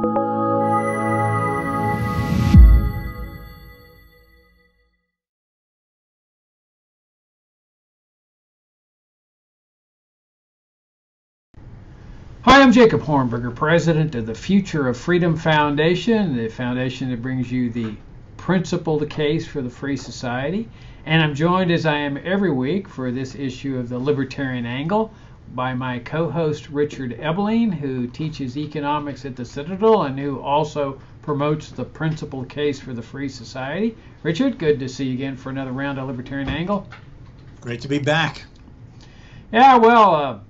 Hi, I'm Jacob Hornberger, president of the Future of Freedom Foundation, the foundation that brings you the principled case for the free society. And I'm joined, as I am every week, for this issue of the Libertarian Angle by my co-host Richard Ebeling, who teaches economics at the Citadel and who also promotes the principled case for the free society. Richard, good to see you again for another round of Libertarian Angle. Great to be back. Yeah, well,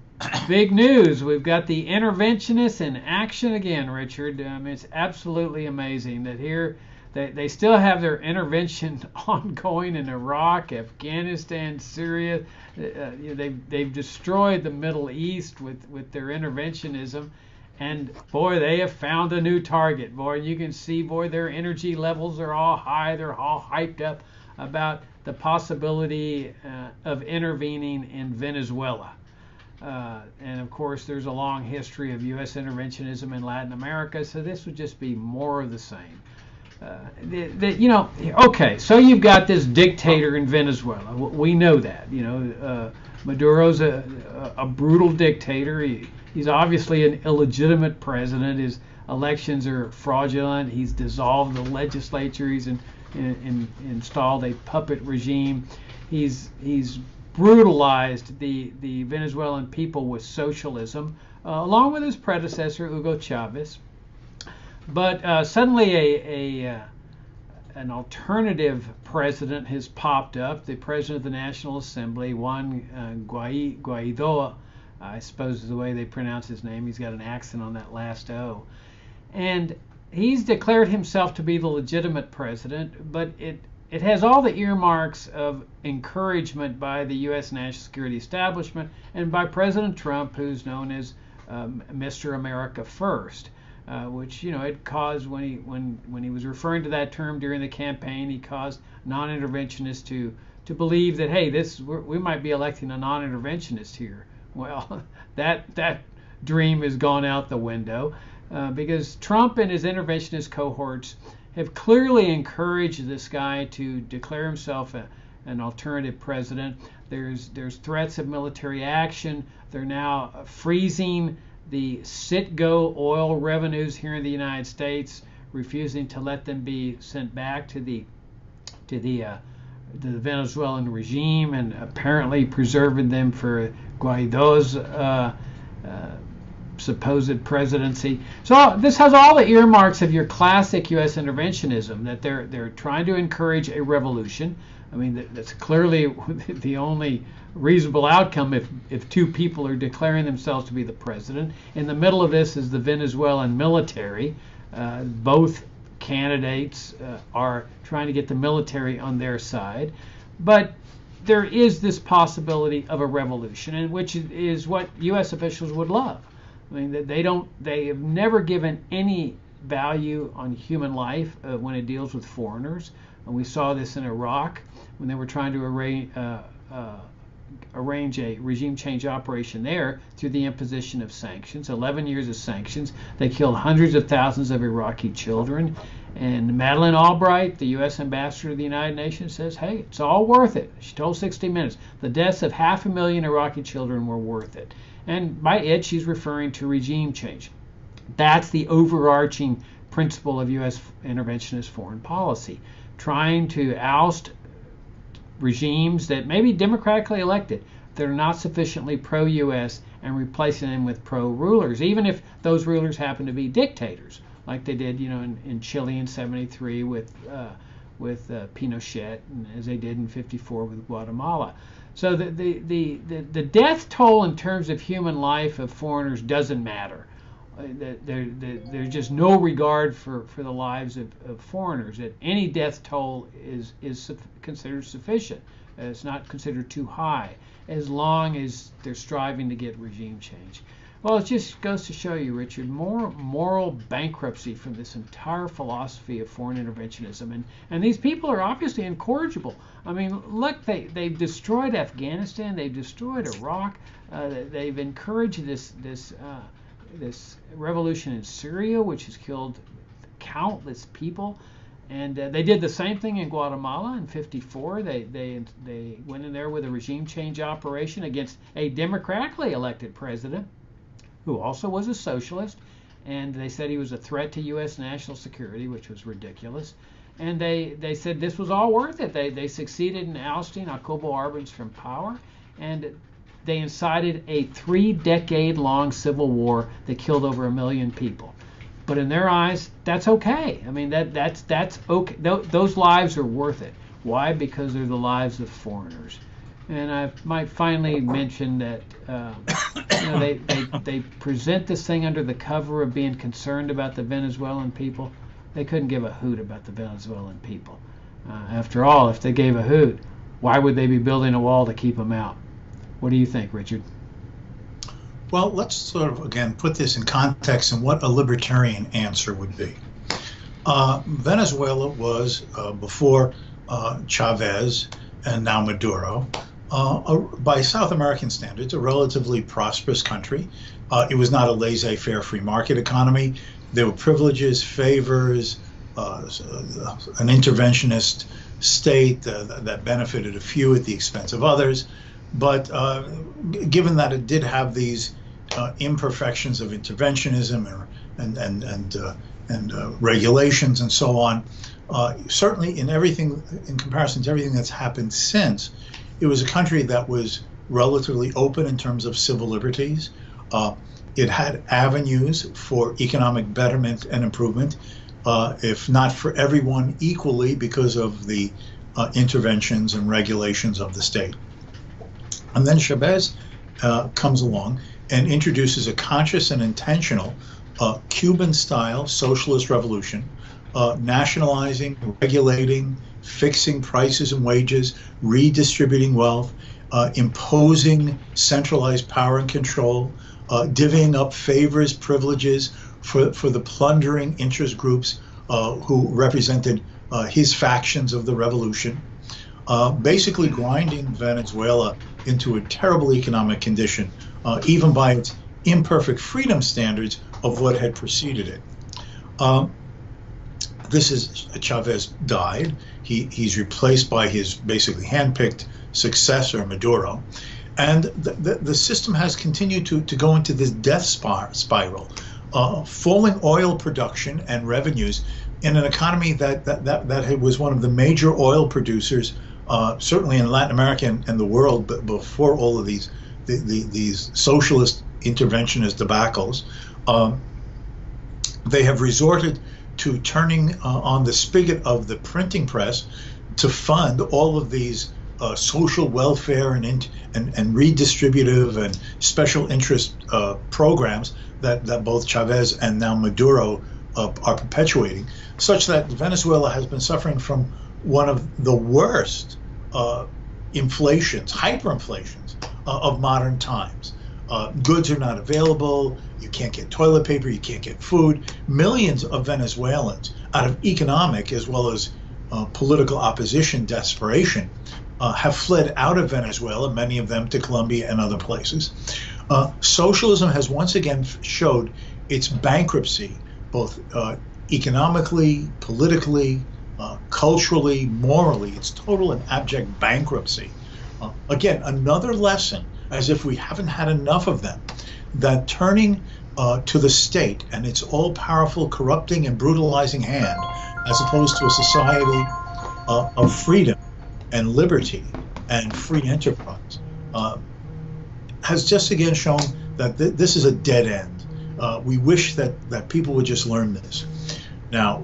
big news. We've got the interventionists in action again, Richard. It's absolutely amazing that here they still have their intervention ongoing in Iraq, Afghanistan, Syria. They've destroyed the Middle East with their interventionism. And, boy, they have found a new target. Boy, you can see, boy, their energy levels are all high. They're all hyped up about the possibility of intervening in Venezuela. And of course, there's a long history of U.S. interventionism in Latin America, so this would just be more of the same. Okay, so you've got this dictator in Venezuela. We know that. Maduro's a brutal dictator. He's obviously an illegitimate president. His elections are fraudulent. He's dissolved the legislature. He's installed a puppet regime. He's brutalized the Venezuelan people with socialism, along with his predecessor, Hugo Chávez. But suddenly an alternative president has popped up, the president of the National Assembly, Juan Guaidó, I suppose is the way they pronounce his name. He's got an accent on that last O. And he's declared himself to be the legitimate president, but it has all the earmarks of encouragement by the U.S. national security establishment and by President Trump, who's known as Mr. America First, which it caused when he was referring to that term during the campaign, he caused non-interventionists to believe that, hey, we might be electing a non-interventionist here. Well, that dream has gone out the window because Trump and his interventionist cohorts have clearly encouraged this guy to declare himself an alternative president. There's threats of military action. They're now freezing the Citgo oil revenues here in the United States, refusing to let them be sent back to the Venezuelan regime, and apparently preserving them for Guaido's supposed presidency. So this has all the earmarks of your classic U.S. interventionism, that they're trying to encourage a revolution. I mean, that's clearly the only reasonable outcome if two people are declaring themselves to be the president. In the middle of this is the Venezuelan military. Both candidates are trying to get the military on their side. But there is this possibility of a revolution, and which is what U.S. officials would love. I mean, they have never given any value on human life when it deals with foreigners. And we saw this in Iraq when they were trying to arrange a regime change operation there through the imposition of sanctions. 11 years of sanctions. They killed hundreds of thousands of Iraqi children. And Madeleine Albright, the U.S. ambassador to the United Nations, says, hey, it's all worth it. She told 60 Minutes, the deaths of 500,000 Iraqi children were worth it. And by it, she's referring to regime change. That's the overarching principle of U.S. interventionist foreign policy, trying to oust regimes that may be democratically elected that are not sufficiently pro-U.S. and replacing them with pro-rulers, even if those rulers happen to be dictators, like they did, in Chile in '73 with Pinochet, and as they did in '54 with Guatemala. So the death toll in terms of human life of foreigners doesn't matter. There's just no regard for the lives of foreigners. That any death toll is considered sufficient. It's not considered too high, as long as they're striving to get regime change. Well, it just goes to show you, Richard, more moral bankruptcy from this entire philosophy of foreign interventionism. And these people are obviously incorrigible. I mean, look, they've destroyed Afghanistan, they've destroyed Iraq, they've encouraged this this revolution in Syria, which has killed countless people. And they did the same thing in Guatemala in '54. They went in there with a regime change operation against a democratically elected president who also was a socialist. And they said he was a threat to U.S. national security, which was ridiculous. And they said this was all worth it. They succeeded in ousting Jacobo Arbenz from power. And they incited a 3-decade-long civil war that killed over 1 million people. But in their eyes, that's okay. I mean, that's okay. Those lives are worth it. Why? Because they're the lives of foreigners. And I might finally mention that they present this thing under the cover of being concerned about the Venezuelan people. They couldn't give a hoot about the Venezuelan people. After all, if they gave a hoot, why would they be building a wall to keep them out? What do you think, Richard? Well, let's sort of, again, put this in context and what a libertarian answer would be. Venezuela was, before Chávez and now Maduro, by South American standards, a relatively prosperous country. It was not a laissez-faire free market economy. There were privileges, favors, an interventionist state that benefited a few at the expense of others. But given that it did have these imperfections of interventionism and regulations and so on, certainly in comparison to everything that's happened since, it was a country that was relatively open in terms of civil liberties. It had avenues for economic betterment and improvement, if not for everyone equally, because of the interventions and regulations of the state. And then Chávez comes along and introduces a conscious and intentional Cuban-style socialist revolution, nationalizing, regulating, fixing prices and wages, redistributing wealth, imposing centralized power and control, divvying up favors, privileges for the plundering interest groups who represented his factions of the revolution, basically grinding Venezuela into a terrible economic condition, even by its imperfect freedom standards of what had preceded it. Chávez died. He's replaced by his basically handpicked successor, Maduro. And the system has continued to go into this death spiral, falling oil production and revenues in an economy that was one of the major oil producers, certainly in Latin America and the world, but before all of these socialist interventionist debacles. They have resorted to turning on the spigot of the printing press to fund all of these social welfare and redistributive and special interest programs that both Chávez and now Maduro are perpetuating, such that Venezuela has been suffering from one of the worst inflations, hyperinflations of modern times. Goods are not available. You can't get toilet paper. You can't get food. Millions of Venezuelans, out of economic as well as political opposition desperation, have fled out of Venezuela, many of them to Colombia and other places. Socialism has once again showed its bankruptcy, both economically, politically, culturally, morally. It's total and abject bankruptcy. Again, another lesson, as if we haven't had enough of them, that turning to the state and its all-powerful, corrupting and brutalizing hand, as opposed to a society of freedom and liberty and free enterprise, has just again shown that this is a dead end. We wish that people would just learn this. Now,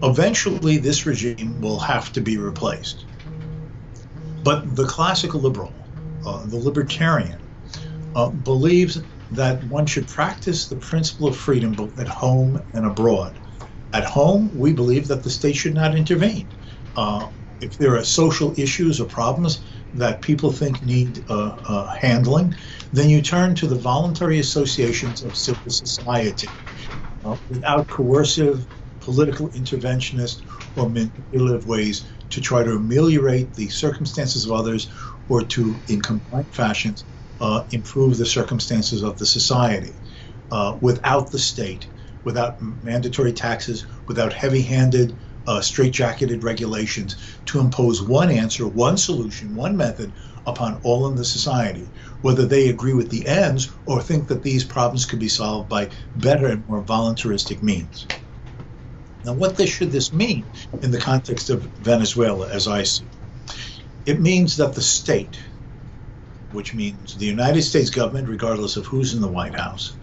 eventually this regime will have to be replaced. But the classical liberal, the libertarian, believes that one should practice the principle of freedom both at home and abroad. At home, we believe that the state should not intervene. If there are social issues or problems that people think need handling, then you turn to the voluntary associations of civil society without coercive, political interventionist or manipulative ways to try to ameliorate the circumstances of others or to, in compliant fashions, improve the circumstances of the society. without the state, without mandatory taxes, without heavy-handed, straitjacketed regulations, to impose one answer, one solution, one method upon all in the society, whether they agree with the ends or think that these problems could be solved by better and more voluntaristic means. Now, what should this mean in the context of Venezuela, as I see? It means that the state, which means the United States government, regardless of who's in the White House,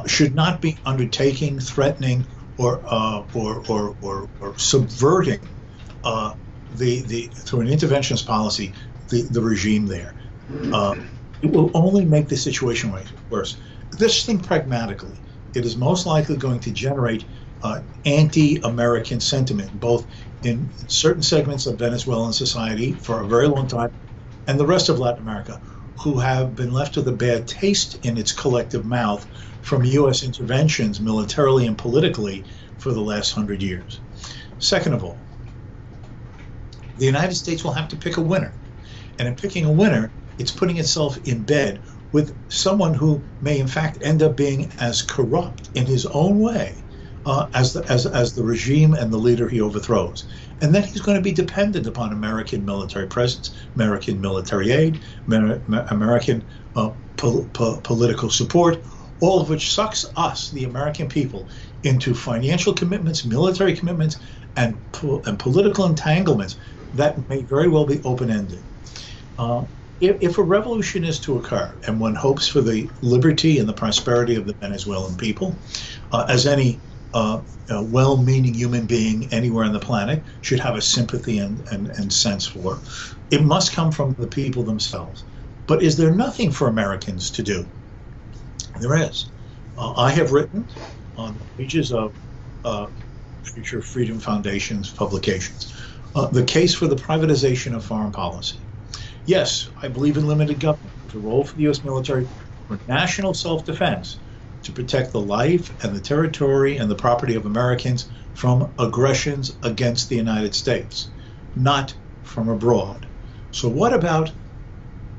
should not be undertaking, threatening, or subverting through an interventionist policy the regime there. It will only make the situation worse. Just think pragmatically. It is most likely going to generate anti-American sentiment, both in certain segments of Venezuelan society for a very long time, and the rest of Latin America, who have been left with a bad taste in its collective mouth from U.S. interventions militarily and politically for the last 100 years. Second of all, the United States will have to pick a winner. And in picking a winner, it's putting itself in bed with someone who may in fact end up being as corrupt in his own way as the regime and the leader he overthrows. And then he's going to be dependent upon American military presence, American military aid, American political support, all of which sucks us, the American people, into financial commitments, military commitments, and political entanglements that may very well be open-ended. If a revolution is to occur, and one hopes for the liberty and the prosperity of the Venezuelan people, as any well-meaning human being anywhere on the planet should have a sympathy and sense for, it must come from the people themselves. But is there nothing for Americans to do? There is. I have written on the pages of Future Freedom Foundation's publications the case for the privatization of foreign policy. Yes, I believe in limited government, the role for the U.S. military for national self-defense, to protect the life and the territory and the property of Americans from aggressions against the United States, not from abroad. So what about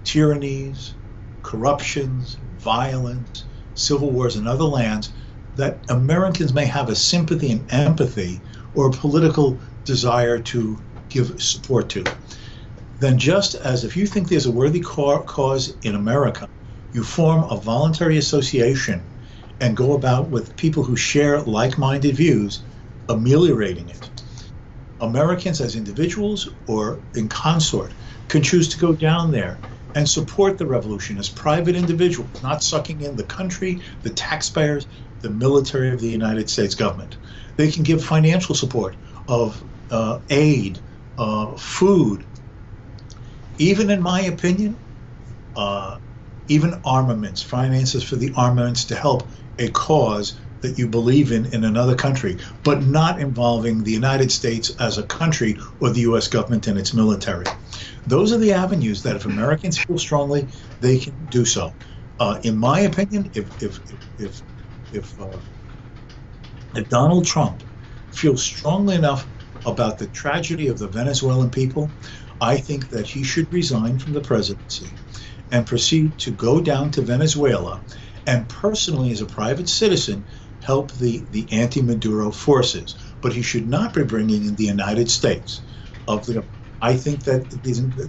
tyrannies, corruptions, violence, civil wars in other lands that Americans may have a sympathy and empathy or a political desire to give support to? Then just as if you think there's a worthy cause in America, you form a voluntary association and go about with people who share like-minded views, ameliorating it. Americans as individuals or in consort can choose to go down there and support the revolution as private individuals, not sucking in the country, the taxpayers, the military of the United States government. They can give financial support of aid, food, even in my opinion, even armaments, finances for the armaments to help a cause that you believe in another country, but not involving the United States as a country or the U.S. government and its military. Those are the avenues that if Americans feel strongly, they can do so. In my opinion, if Donald Trump feels strongly enough about the tragedy of the Venezuelan people, I think that he should resign from the presidency and proceed to go down to Venezuela and personally, as a private citizen, help the anti-Maduro forces. But he should not be bringing in the United States. I think that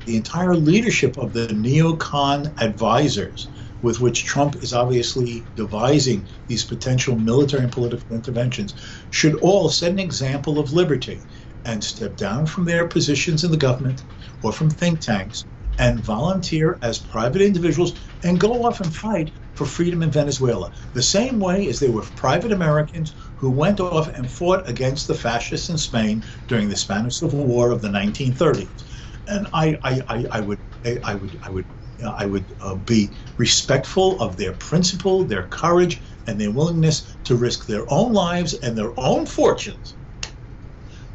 the entire leadership of the neocon advisors with which Trump is obviously devising these potential military and political interventions should all set an example of liberty and step down from their positions in the government or from think tanks and volunteer as private individuals and go off and fight for freedom in Venezuela, the same way as they were private Americans who went off and fought against the fascists in Spain during the Spanish Civil War of the 1930s. And I would be respectful of their principle, their courage, and their willingness to risk their own lives and their own fortunes,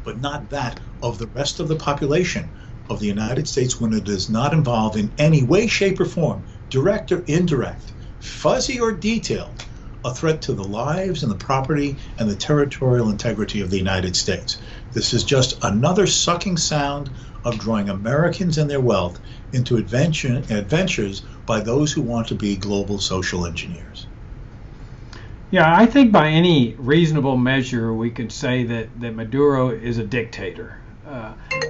but not that of the rest of the population of the United States when it does not involve in any way, shape, or form, direct or indirect, fuzzy or detailed, a threat to the lives and the property and the territorial integrity of the United States. This is just another sucking sound of drawing Americans and their wealth into adventures by those who want to be global social engineers. Yeah, I think by any reasonable measure we could say that Maduro is a dictator,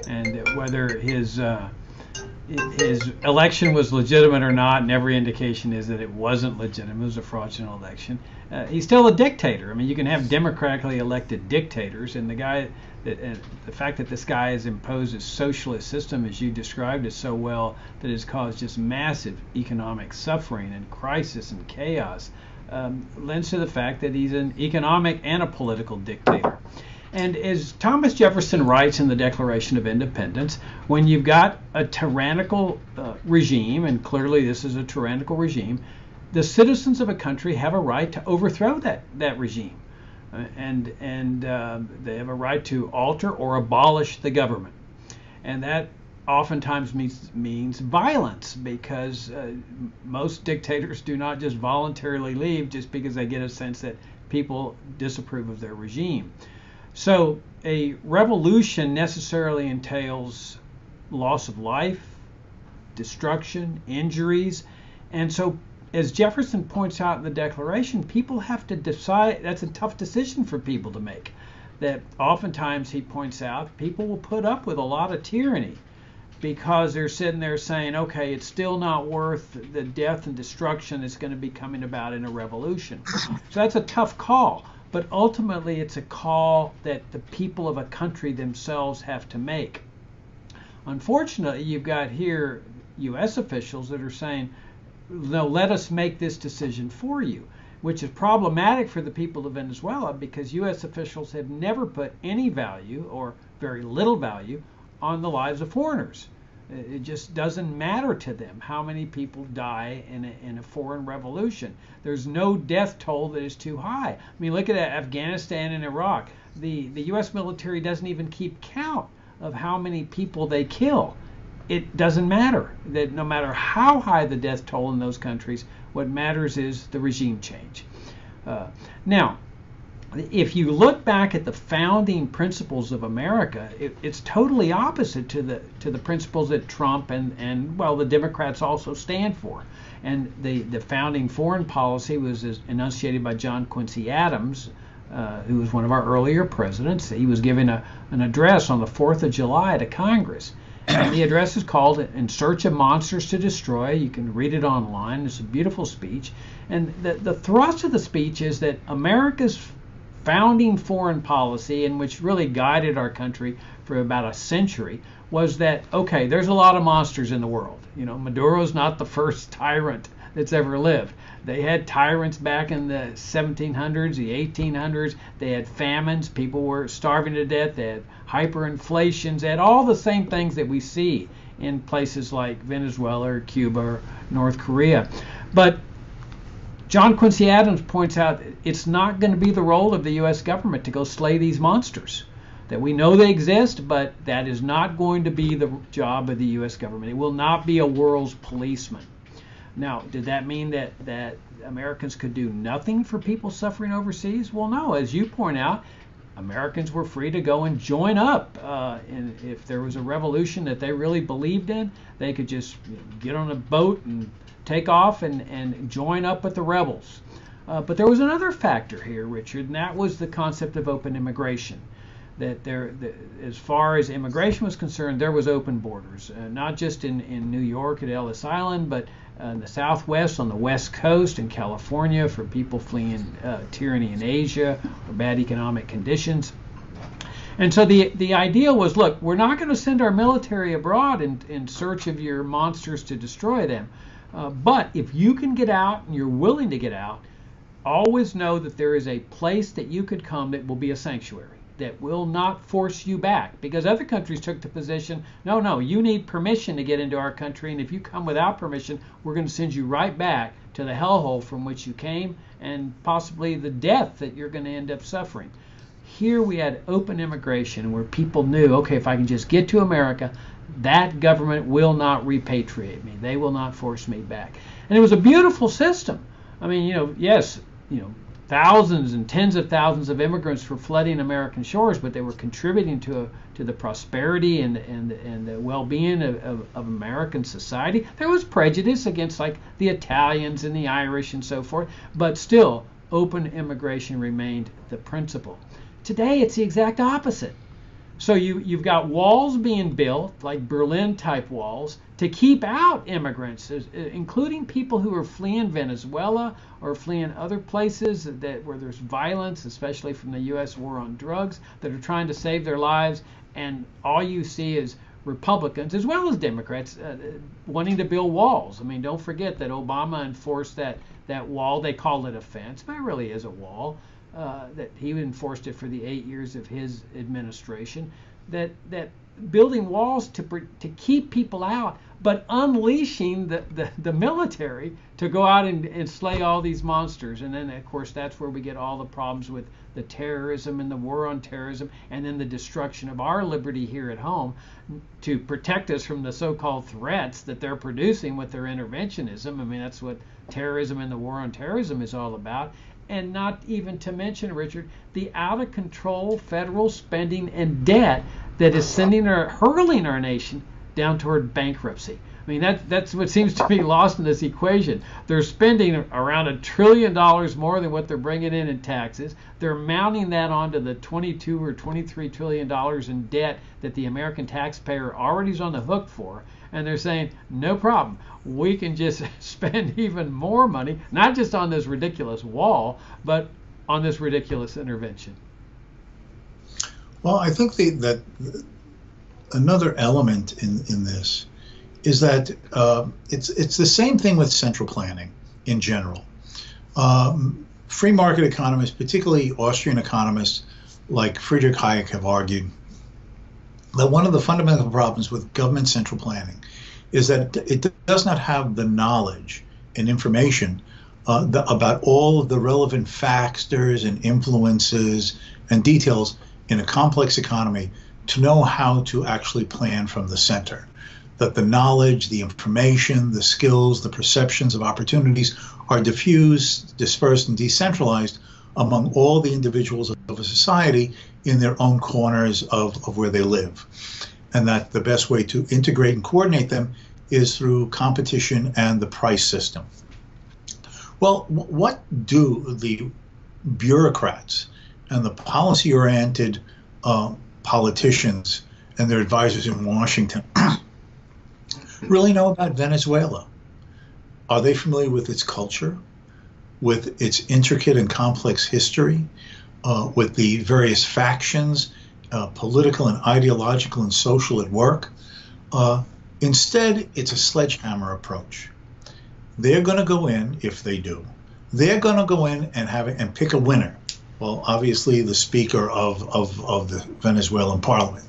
and whether his election was legitimate or not, and every indication is that it wasn't legitimate. It was a fraudulent election. He's still a dictator. I mean, you can have democratically elected dictators, and the fact that this guy has imposed a socialist system, as you described it so well, that has caused just massive economic suffering and crisis and chaos, lends to the fact that he's an economic and a political dictator. And as Thomas Jefferson writes in the Declaration of Independence, when you've got a tyrannical regime, and clearly this is a tyrannical regime, the citizens of a country have a right to overthrow that regime. And they have a right to alter or abolish the government. And that oftentimes means violence, because most dictators do not just voluntarily leave just because they get a sense that people disapprove of their regime. So a revolution necessarily entails loss of life, destruction, injuries, and so as Jefferson points out in the Declaration, people have to decide. That's a tough decision for people to make. That oftentimes, he points out, people will put up with a lot of tyranny because they're sitting there saying, okay, it's still not worth the death and destruction that's going to be coming about in a revolution. So that's a tough call. But ultimately, it's a call that the people of a country themselves have to make. Unfortunately, you've got here U.S. officials that are saying, no, let us make this decision for you, which is problematic for the people of Venezuela because U.S. officials have never put any value or very little value on the lives of foreigners. It just doesn't matter to them how many people die in a foreign revolution. There's no death toll that is too high. I mean, look at Afghanistan and Iraq. The U.S. military doesn't even keep count of how many people they kill. It doesn't matter. That no matter how high the death toll in those countries, what matters is the regime change. Now, if you look back at the founding principles of America, it's totally opposite to the principles that Trump and well, the Democrats also stand for. And the founding foreign policy was enunciated by John Quincy Adams, who was one of our earlier presidents. He was giving an address on the 4th of July to Congress. And the address is called In Search of Monsters to Destroy. You can read it online. It's a beautiful speech. And the thrust of the speech is that America's founding foreign policy, in which really guided our country for about a century, was that, okay, there's a lot of monsters in the world. You know, Maduro's not the first tyrant that's ever lived. They had tyrants back in the 1700s, the 1800s. They had famines. People were starving to death. They had hyperinflations. They had all the same things that we see in places like Venezuela or Cuba or North Korea. But John Quincy Adams points out it's not going to be the role of the U.S. government to go slay these monsters. That we know they exist, but that is not going to be the job of the U.S. government. It will not be a world's policeman. Now, did that mean that Americans could do nothing for people suffering overseas? Well, no. As you point out, Americans were free to go and join up. And if there was a revolution that they really believed in, they could just get on a boat and take off and join up with the rebels. But there was another factor here, Richard, and that was the concept of open immigration. That as far as immigration was concerned, there was open borders, not just in New York at Ellis Island, but in the Southwest, on the West Coast, in California, for people fleeing tyranny in Asia or bad economic conditions. And so the idea was, look, we're not going to send our military abroad in search of your monsters to destroy them. But if you can get out and you're willing to get out, always know that there is a place that you could come that will be a sanctuary, that will not force you back. Because other countries took the position, no, you need permission to get into our country, and if you come without permission, we're going to send you right back to the hellhole from which you came, and possibly the death that you're going to end up suffering. Here we had open immigration where people knew, okay, if I can just get to America, that government will not repatriate me. They will not force me back. And it was a beautiful system. I mean, yes, thousands and tens of thousands of immigrants were flooding American shores, but they were contributing to the prosperity and the well-being of American society. There was prejudice against like the Italians and the Irish and so forth, but still open immigration remained the principle. Today, it's the exact opposite. So you've got walls being built, like Berlin-type walls, to keep out immigrants, including people who are fleeing Venezuela or fleeing other places where there's violence, especially from the U.S. war on drugs, that are trying to save their lives. And all you see is Republicans, as well as Democrats, wanting to build walls. I mean, don't forget that Obama enforced that wall. They call it a fence, but it really is a wall. That he enforced it for the 8 years of his administration, that building walls to keep people out, but unleashing the military to go out and slay all these monsters. And then, of course, that's where we get all the problems with the terrorism and the war on terrorism, and then the destruction of our liberty here at home to protect us from the so-called threats that they're producing with their interventionism. I mean, that's what terrorism and the war on terrorism is all about. And not even to mention, Richard, the out-of-control federal spending and debt that is hurling our nation down toward bankruptcy. I mean, that's what seems to be lost in this equation. They're spending around $1 trillion more than what they're bringing in taxes. They're mounting that onto the $22 or $23 trillion in debt that the American taxpayer already is on the hook for. And they're saying, no problem, we can just spend even more money, not just on this ridiculous wall, but on this ridiculous intervention. Well, I think that another element in this is that it's the same thing with central planning in general. Free market economists, particularly Austrian economists like Friedrich Hayek, have argued that one of the fundamental problems with government central planning is that it does not have the knowledge and information about all of the relevant factors and influences and details in a complex economy to know how to actually plan from the center. That the knowledge, the information, the skills, the perceptions of opportunities are diffused, dispersed, and decentralized among all the individuals of a society in their own corners of where they live. And that the best way to integrate and coordinate them is through competition and the price system. Well, what do the bureaucrats and the policy-oriented politicians and their advisors in Washington really know about Venezuela? Are they familiar with its culture, with its intricate and complex history, with the various factions, political and ideological and social at work? Instead, it's a sledgehammer approach. They're going to go in, if they do, they're going to go in and pick a winner. Well, obviously, the Speaker of the Venezuelan Parliament.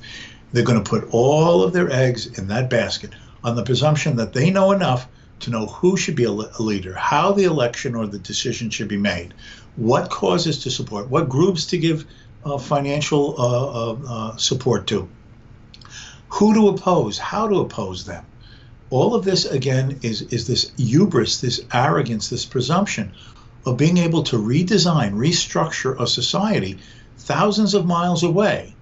They're going to put all of their eggs in that basket on the presumption that they know enough to know who should be a leader, how the election or the decision should be made, what causes to support, what groups to give financial support to, who to oppose, how to oppose them. All of this, again, is this hubris, this arrogance, this presumption of being able to redesign, restructure a society thousands of miles away,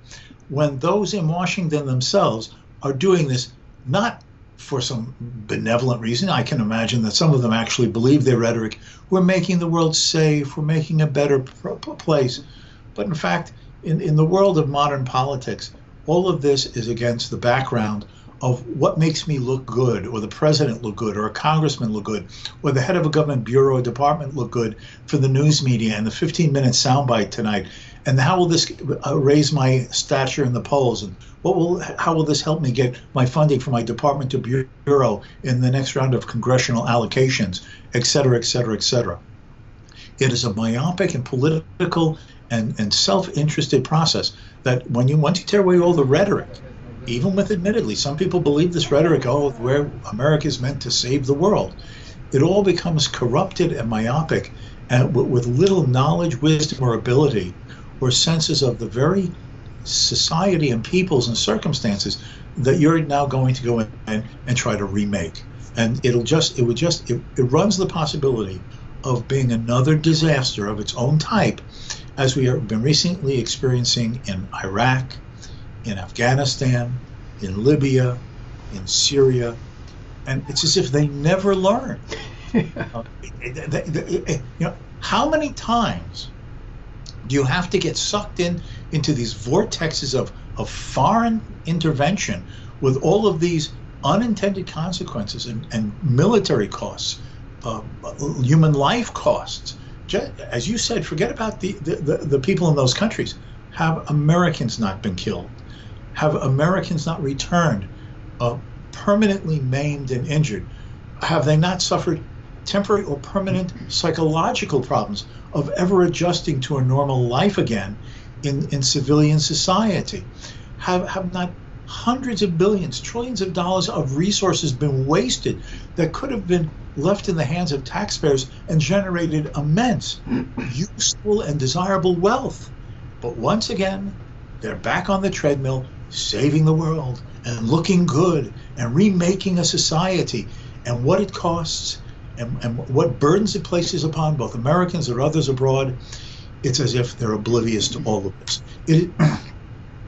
when those in Washington themselves are doing this not for some benevolent reason. I can imagine that some of them actually believe their rhetoric. We're making the world safe, we're making a better place. But in fact, in the world of modern politics, all of this is against the background of what makes me look good, or the president look good, or a congressman look good, or the head of a government bureau or department look good for the news media and the 15-minute soundbite tonight. And how will this raise my stature in the polls? And how will this help me get my funding for my department to bureau in the next round of congressional allocations, et cetera, et cetera, et cetera. It is a myopic and political and self-interested process that once you tear away all the rhetoric, even with admittedly, some people believe this rhetoric, where America is meant to save the world, it all becomes corrupted and myopic and with little knowledge, wisdom, or ability, or senses of the very society and peoples and circumstances that you're now going to go in and try to remake. And it runs the possibility of being another disaster of its own type, as we have been recently experiencing in Iraq, in Afghanistan, in Libya, in Syria, and it's as if they never learn. How many times do you have to get sucked into these vortexes of foreign intervention with all of these unintended consequences and military costs, human life costs? As you said, forget about the people in those countries. Have Americans not been killed? Have Americans not returned permanently maimed and injured? Have they not suffered temporary or permanent psychological problems of ever adjusting to a normal life again in civilian society? Have not hundreds of billions, trillions of dollars of resources been wasted that could have been left in the hands of taxpayers and generated immense, useful, and desirable wealth? But once again, they're back on the treadmill, saving the world and looking good and remaking a society, and what it costs and what burdens it places upon both Americans or others abroad. It's as if they're oblivious to all of this.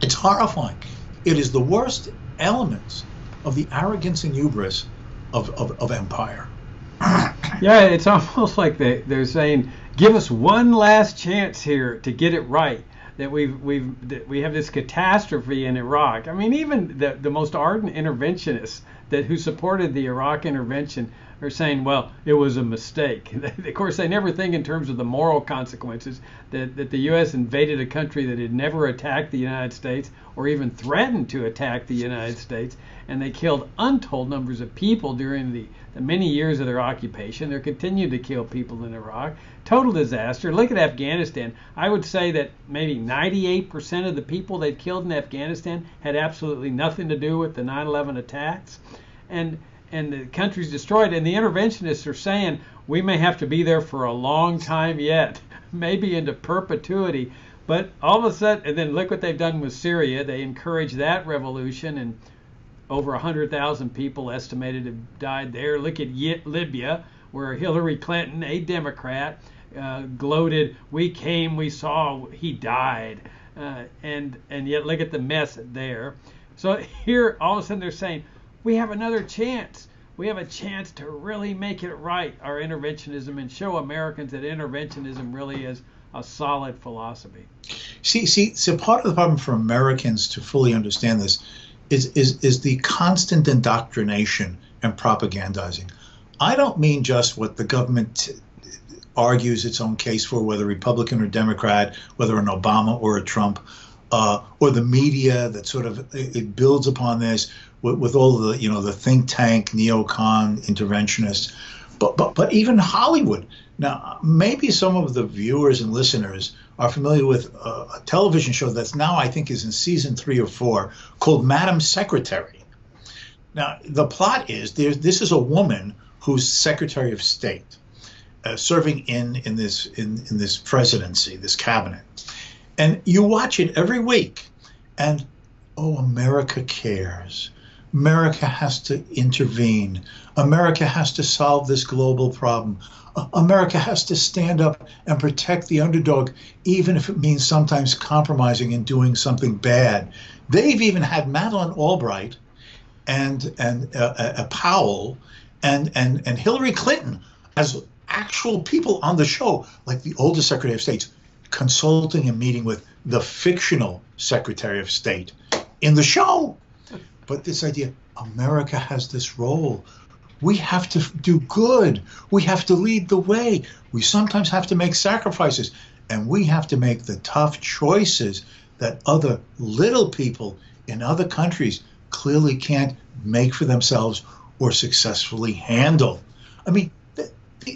It's horrifying. It is the worst elements of the arrogance and hubris of empire. Yeah, it's almost like they're saying, give us one last chance here to get it right. That we have this catastrophe in Iraq. I mean, even the most ardent interventionists who supported the Iraq intervention are saying, well, it was a mistake. Of course, they never think in terms of the moral consequences that the U.S. invaded a country that had never attacked the United States or even threatened to attack the United States, and they killed untold numbers of people during the many years of their occupation. They continued to kill people in Iraq. Total disaster. Look at Afghanistan. I would say that maybe 98% of the people they'd killed in Afghanistan had absolutely nothing to do with the 9/11 attacks. And the country's destroyed, and the interventionists are saying we may have to be there for a long time yet, maybe into perpetuity. But all of a sudden, and then look what they've done with Syria. They encouraged that revolution, and over 100,000 people estimated have died there. Look at Libya, where Hillary Clinton, a Democrat, gloated, we came, we saw, he died. And yet look at the mess there. So here, all of a sudden they're saying, we have another chance. We have a chance to really make it right, our interventionism, and show Americans that interventionism really is a solid philosophy. So part of the problem for Americans to fully understand this is the constant indoctrination and propagandizing. I don't mean just what the government argues its own case for, whether Republican or Democrat, whether an Obama or a Trump, or the media that sort of it builds upon this with all the the think tank neocon interventionists, but even Hollywood. Now, maybe some of the viewers and listeners are familiar with a television show that's now, I think, is in season 3 or 4, called Madam Secretary. Now, the plot is this is a woman who's Secretary of State, serving in this presidency, this cabinet, and you watch it every week, and America cares. America has to intervene. America has to solve this global problem. America has to stand up and protect the underdog, even if it means sometimes compromising and doing something bad. They've even had Madeleine Albright and Powell and Hillary Clinton as actual people on the show, like the oldest Secretary of State, consulting and meeting with the fictional Secretary of State in the show. But this idea, America has this role. We have to do good. We have to lead the way. We sometimes have to make sacrifices, and we have to make the tough choices that other little people in other countries clearly can't make for themselves or successfully handle. I mean,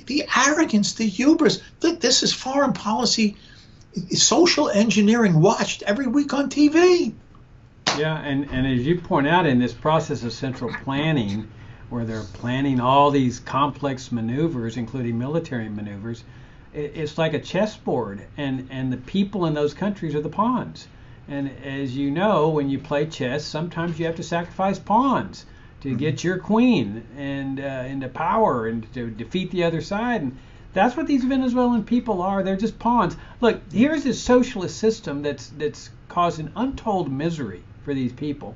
the arrogance, the hubris, this is foreign policy, social engineering watched every week on TV. Yeah, and as you point out, in this process of central planning, where they're planning all these complex maneuvers, including military maneuvers, it's like a chessboard, and the people in those countries are the pawns. And as you know, when you play chess, sometimes you have to sacrifice pawns to get your queen and into power and to defeat the other side. And that's what these Venezuelan people are. They're just pawns. Look, here's this socialist system that's causing untold misery for these people.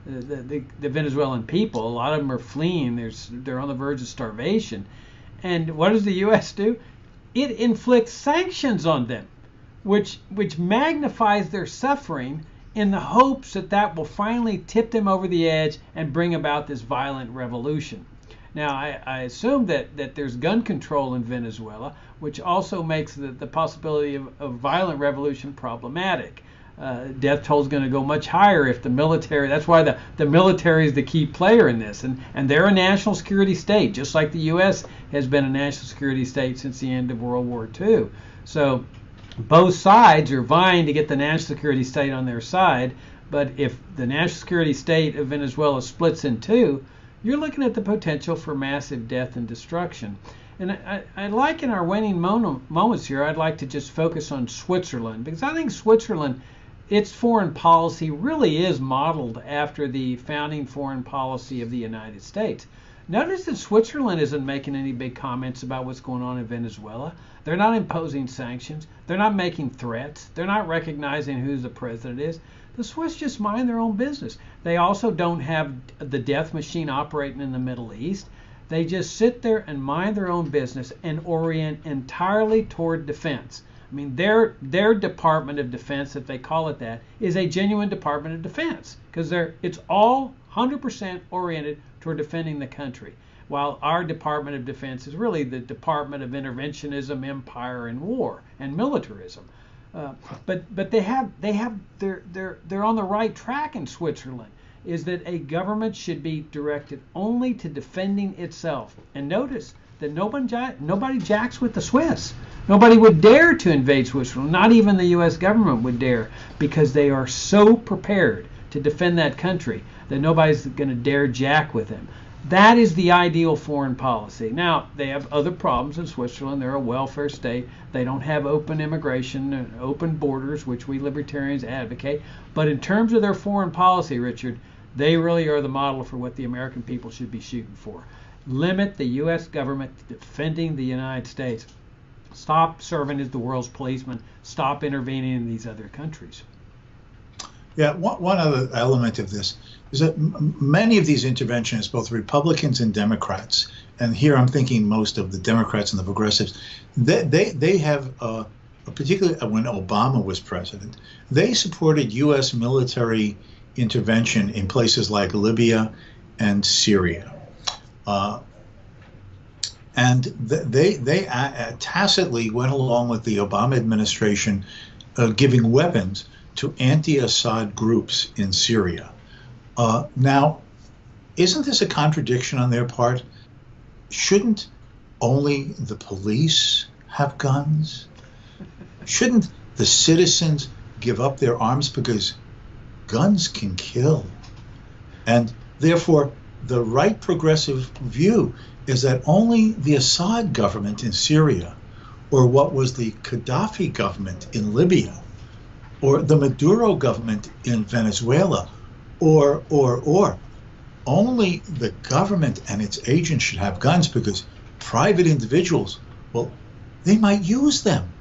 The Venezuelan people, a lot of them are fleeing. They're on the verge of starvation. And what does the U.S. do? it inflicts sanctions on them, which magnifies their suffering in the hopes that that will finally tip them over the edge and bring about this violent revolution. Now, I assume that there's gun control in Venezuela, which also makes the possibility of violent revolution problematic. Death toll is going to go much higher if the military, that's why the military is the key player in this, and they're a national security state, just like the U.S. has been a national security state since the end of World War II. So both sides are vying to get the national security state on their side, but if the national security state of Venezuela splits in two, you're looking at the potential for massive death and destruction. And I'd like, in our waning moments here, I'd like to just focus on Switzerland, because I think Switzerland, its foreign policy really is modeled after the founding foreign policy of the United States. Notice that Switzerland isn't making any big comments about what's going on in Venezuela. They're not imposing sanctions. They're not making threats. They're not recognizing who the president is. The Swiss just mind their own business. They also don't have the death machine operating in the Middle East. They just sit there and mind their own business and orient entirely toward defense. I mean, their Department of Defense, if they call it that, is a genuine Department of Defense, because it's all 100% oriented toward defending the country, while our Department of Defense is really the Department of Interventionism, Empire, and War and militarism. But they're on the right track in Switzerland. Is that a government should be directed only to defending itself. And notice that nobody jacks with the Swiss. Nobody would dare to invade Switzerland. Not even the U.S. government would dare, because they are so prepared to defend that country that nobody's going to dare jack with them. That is the ideal foreign policy. Now, they have other problems in Switzerland. They're a welfare state. They don't have open immigration and open borders, which we libertarians advocate. But in terms of their foreign policy, Richard, they really are the model for what the American people should be shooting for. Limit the U.S. government to defending the United States. Stop serving as the world's policeman. Stop intervening in these other countries. Yeah, one other element of this is that many of these interventionists, both Republicans and Democrats, and here I'm thinking most of the Democrats and the progressives, they have, particularly when Obama was president, they supported U.S. military intervention in places like Libya and Syria. And they tacitly went along with the Obama administration giving weapons to anti-Assad groups in Syria. Now, isn't this a contradiction on their part? Shouldn't only the police have guns? Shouldn't the citizens give up their arms, because guns can kill? And therefore, the right progressive view is that only the Assad government in Syria, or what was the Gaddafi government in Libya, or the Maduro government in Venezuela, or only the government and its agents should have guns, because private individuals, well, they might use them.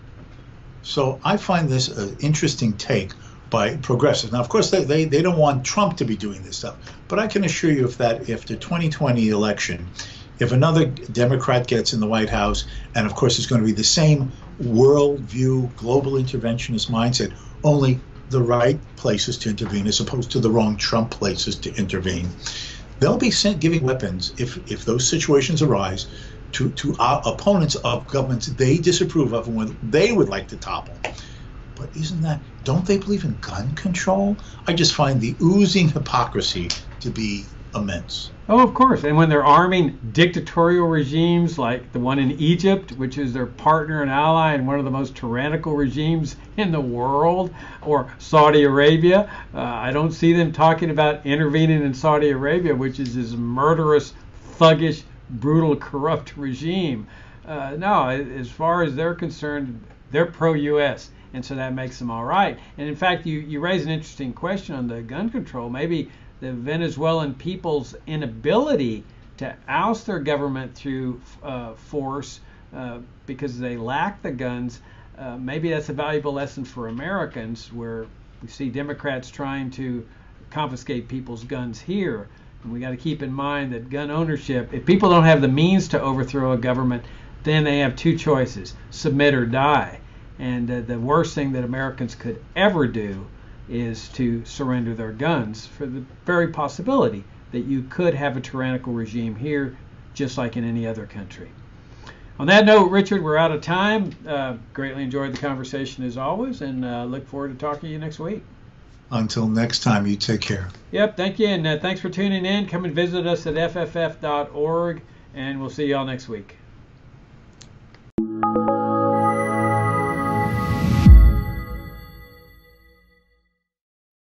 So I find this an interesting take by progressives. Now, of course, they don't want Trump to be doing this stuff, but I can assure you that if the 2020 election, if another Democrat gets in the White House, and of course it's going to be the same worldview, global interventionist mindset, only the right places to intervene as opposed to the wrong Trump places to intervene, they'll be giving weapons, if those situations arise, to our opponents of governments they disapprove of and when they would like to topple. But don't they believe in gun control? I just find the oozing hypocrisy to be immense. Oh, of course. And when they're arming dictatorial regimes like the one in Egypt, which is their partner and ally and one of the most tyrannical regimes in the world, or Saudi Arabia, I don't see them talking about intervening in Saudi Arabia, which is this murderous, thuggish, brutal, corrupt regime. No, as far as they're concerned, they're pro-U.S., and so that makes them all right. And in fact, you raise an interesting question on the gun control. Maybe the Venezuelan people's inability to oust their government through force because they lack the guns, maybe that's a valuable lesson for Americans, where we see Democrats trying to confiscate people's guns here. And we got to keep in mind that gun ownership, if people don't have the means to overthrow a government, then they have two choices: submit or die. And the worst thing that Americans could ever do is to surrender their guns, for the very possibility that you could have a tyrannical regime here, just like in any other country. On that note, Richard, we're out of time. Greatly enjoyed the conversation as always, and look forward to talking to you next week. Until next time, you take care. Yep, thank you, and thanks for tuning in. Come and visit us at fff.org, and we'll see y'all next week.